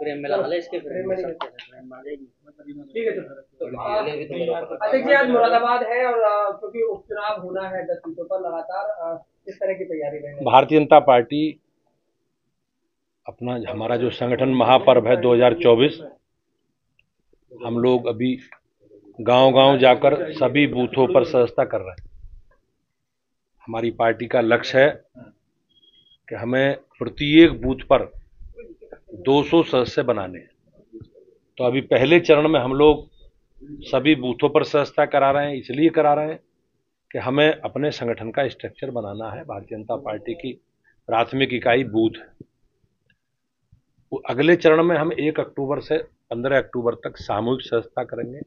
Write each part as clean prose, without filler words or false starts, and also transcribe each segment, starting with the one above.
प्रेम मिला हाल है इसके प्रेम मिल सकते हैं प्रेम आ जाएगी। ठीक है। अध्यक्ष जी, आज मुरादाबाद है और क्योंकि उपचुनाव होना है 10 सीटों पर लगातार, किस तरह की तैयारी रहने वाली भारतीय जनता पार्टी अपना हमारा जो संगठन महापर्व है 2024, हम लोग अभी गांव-गांव जाकर सभी बूथों पर सदस्यता कर रहे हैं। हमारी पार्टी का लक्ष्य है कि हमें प्रत्येक बूथ पर 200 सदस्य बनाने हैं। तो अभी पहले चरण में हम लोग सभी बूथों पर सदस्यता करा रहे हैं। इसलिए करा रहे हैं कि हमें अपने संगठन का स्ट्रक्चर बनाना है। भारतीय जनता पार्टी की प्राथमिक इकाई बूथ है। अगले चरण में हम 1 अक्टूबर से 15 अक्टूबर तक सामूहिक सदस्यता करेंगे।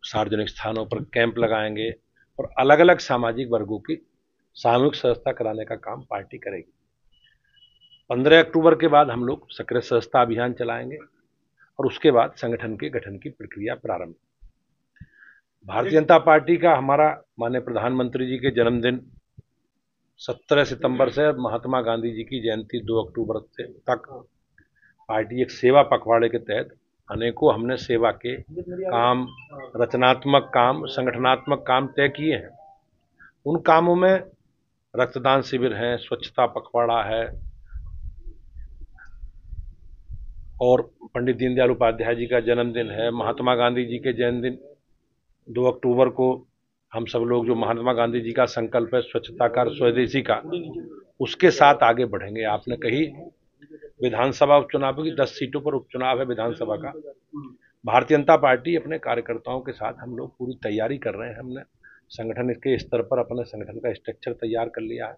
सार्वजनिक स्थानों पर कैंप लगाएंगे और अलग अलग सामाजिक वर्गों की सामूहिक सदस्यता कराने का काम पार्टी करेगी। 15 अक्टूबर के बाद हम लोग सक्रिय सदस्यता अभियान चलाएंगे और उसके बाद संगठन के गठन की प्रक्रिया प्रारंभ। भारतीय जनता पार्टी का हमारा माननीय प्रधानमंत्री जी के जन्मदिन 17 सितंबर से महात्मा गांधी जी की जयंती 2 अक्टूबर तक पार्टी एक सेवा पखवाड़े के तहत अनेकों हमने सेवा के काम, रचनात्मक काम, संगठनात्मक काम तय किए हैं। उन कामों में रक्तदान शिविर है, स्वच्छता पखवाड़ा है और पंडित दीनदयाल उपाध्याय जी का जन्मदिन है। महात्मा गांधी जी के जन्मदिन 2 अक्टूबर को हम सब लोग जो महात्मा गांधी जी का संकल्प है स्वच्छता का, स्वदेशी का, उसके साथ आगे बढ़ेंगे। आपने कही विधानसभा उपचुनाव की 10 सीटों पर उपचुनाव है विधानसभा का। भारतीय जनता पार्टी अपने कार्यकर्ताओं के साथ हम लोग पूरी तैयारी कर रहे हैं। हमने संगठन के स्तर पर अपने संगठन का स्ट्रक्चर तैयार कर लिया है।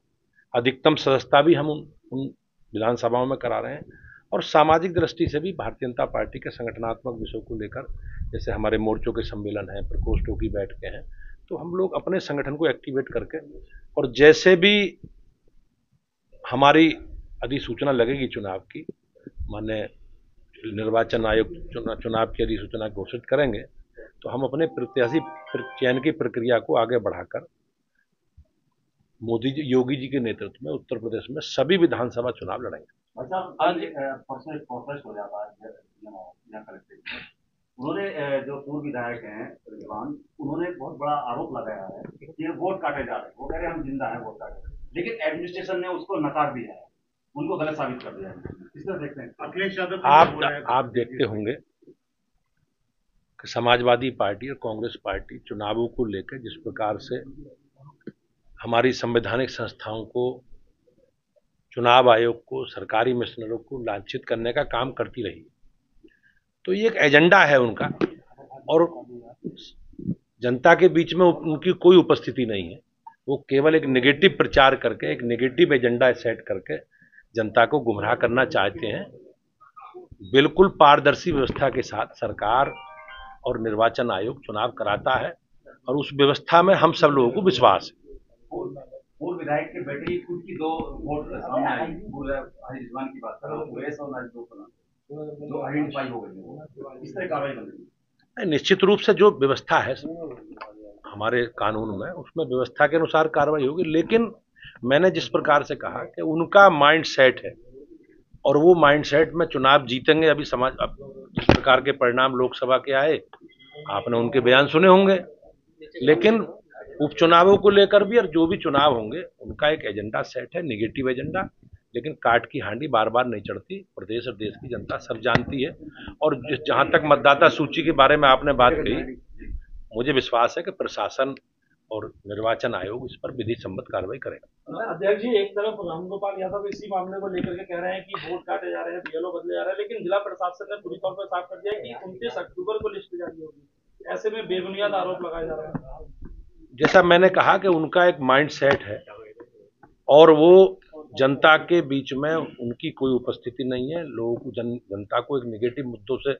अधिकतम सदस्यता भी हम उन विधानसभाओं में करा रहे हैं और सामाजिक दृष्टि से भी भारतीय जनता पार्टी के संगठनात्मक विषयों को लेकर, जैसे हमारे मोर्चों के सम्मेलन हैं, प्रकोष्ठों की बैठकें हैं, तो हम लोग अपने संगठन को एक्टिवेट करके और जैसे भी हमारी अधिसूचना लगेगी चुनाव की, माननीय निर्वाचन आयोग चुनाव की अधिसूचना घोषित करेंगे, तो हम अपने प्रत्याशी चयन की प्रक्रिया को आगे बढ़ाकर मोदी जी, योगी जी के नेतृत्व में उत्तर प्रदेश में सभी विधानसभा चुनाव लड़ेंगे। अच्छा, आज परसों एक प्रोटेस्ट हो जाता है यहाँ कलेक्ट्रेट में। उन्होंने जो पूर्व विधायक हैं रिजवान, उन्होंने बहुत बड़ा आरोप लगाया है कि ये वोट काटे जा रहे हैं। वो कह रहे हैं हम जिंदा हैं, वोट काटे, लेकिन एडमिनिस्ट्रेशन ने उसको नकार दिया है, उनको गलत साबित कर दिया है। इस तरह देखते हैं अखिलेश यादव। आप देखते होंगे कि समाजवादी पार्टी और कांग्रेस पार्टी चुनावों को लेकर जिस प्रकार से हमारी संवैधानिक संस्थाओं को, चुनाव आयोग को, सरकारी मिशनरों को लांछित करने का काम करती रही, तो ये एक एजेंडा है उनका और जनता के बीच में उनकी कोई उपस्थिति नहीं है। वो केवल एक नेगेटिव प्रचार करके, एक नेगेटिव एजेंडा सेट करके जनता को गुमराह करना चाहते हैं। बिल्कुल पारदर्शी व्यवस्था के साथ सरकार और निर्वाचन आयोग चुनाव कराता है और उस व्यवस्था में हम सब लोगों को विश्वास है। पूर्व विधायक के बेटे की खुद की 2 वोट सामने आई, रिजवान की बात कर रहा हूँ, जो आइडेंटिफाई हो गई, इस तरह कार्रवाई बन रही है। निश्चित रूप से जो व्यवस्था है हमारे कानून में, उसमें व्यवस्था के अनुसार कार्रवाई होगी, लेकिन मैंने जिस प्रकार से कहा कि उनका माइंड सेट है और वो माइंड सेट में चुनाव जीतेंगे। अभी अब जिस प्रकार के परिणाम लोकसभा के आए, आपने उनके बयान सुने होंगे, लेकिन उपचुनावों को लेकर भी और जो भी चुनाव होंगे उनका एक एजेंडा सेट है, नेगेटिव एजेंडा, लेकिन काट की हांडी बार बार नहीं चढ़ती। प्रदेश और देश की जनता सब जानती है। और जहां तक मतदाता सूची के बारे में आपने बात कही, मुझे विश्वास है कि प्रशासन और निर्वाचन आयोग इस पर विधि सम्मत कार्रवाई करेगा। अध्यक्ष जी, एक तरफ रामगोपाल यादव इसी मामले को लेकर के कह रहे हैं कि वोट काटे जा रहे हैं, बीएलओ बदले जा रहे हैं, लेकिन जिला प्रशासन ने पूरी तौर पर साफ कर दिया कि 29 अक्टूबर को लिस्ट जारी होगी। ऐसे में बेबुनियाद आरोप लगाए जा रहे हैं। जैसा मैंने कहा कि उनका एक माइंड सेट है और वो जनता के बीच में उनकी कोई उपस्थिति नहीं है। लोगों को जनता को एक नेगेटिव मुद्दों से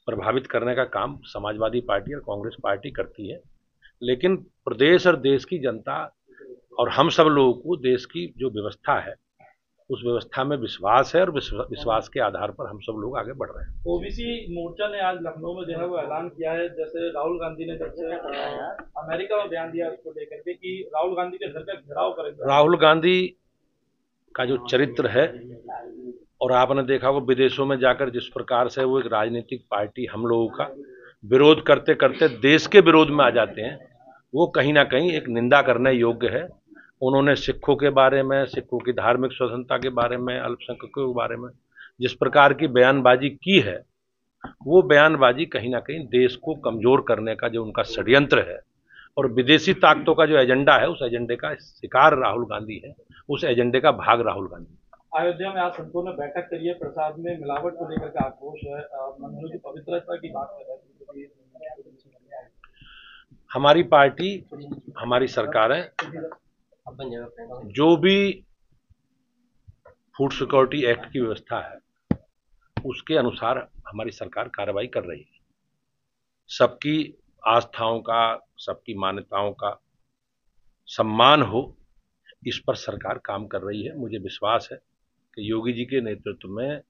प्रभावित करने का काम समाजवादी पार्टी और कांग्रेस पार्टी करती है, लेकिन प्रदेश और देश की जनता और हम सब लोगों को देश की जो व्यवस्था है उस व्यवस्था में विश्वास है और विश्वास के आधार पर हम सब लोग आगे बढ़ रहे हैं। ओबीसी मोर्चा ने आज लखनऊ में जो है वो ऐलान किया है, जैसे राहुल गांधी ने जब से अमेरिका में बयान दिया उसको लेकर के कि राहुल गांधी के घर का घेराव करेंगे। राहुल गांधी का जो चरित्र है और आपने देखा होगा विदेशों में जाकर जिस प्रकार से वो एक राजनीतिक पार्टी हम लोगों का विरोध करते करते देश के विरोध में आ जाते हैं, वो कहीं ना कहीं एक निंदा करने योग्य है। उन्होंने सिखों के बारे में, सिखों की धार्मिक स्वतंत्रता के बारे में, अल्पसंख्यकों के बारे में जिस प्रकार की बयानबाजी की है, वो बयानबाजी कहीं ना कहीं देश को कमजोर करने का जो उनका षड्यंत्र है और विदेशी ताकतों का जो एजेंडा है, उस एजेंडे का शिकार राहुल गांधी है, उस एजेंडे का भाग राहुल गांधी। अयोध्या में आज संतों ने बैठक करी है, प्रसाद में मिलावट को लेकर के आक्रोश है, मंदिरों की पवित्रता की बात कर रहे हैं। हमारी पार्टी, हमारी सरकारें जो भी फूड सिक्योरिटी एक्ट की व्यवस्था है उसके अनुसार हमारी सरकार कार्रवाई कर रही है। सबकी आस्थाओं का, सबकी मान्यताओं का सम्मान हो, इस पर सरकार काम कर रही है। मुझे विश्वास है कि योगी जी के नेतृत्व में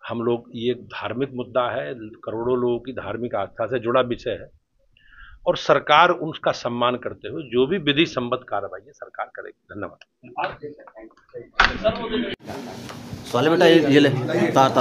हम लोग, ये एक धार्मिक मुद्दा है, करोड़ों लोगों की धार्मिक आस्था से जुड़ा विषय है और सरकार उसका सम्मान करते हुए जो भी विधि सम्मत कार्रवाई है सरकार करेगी। धन्यवाद। बेटा ये ले तार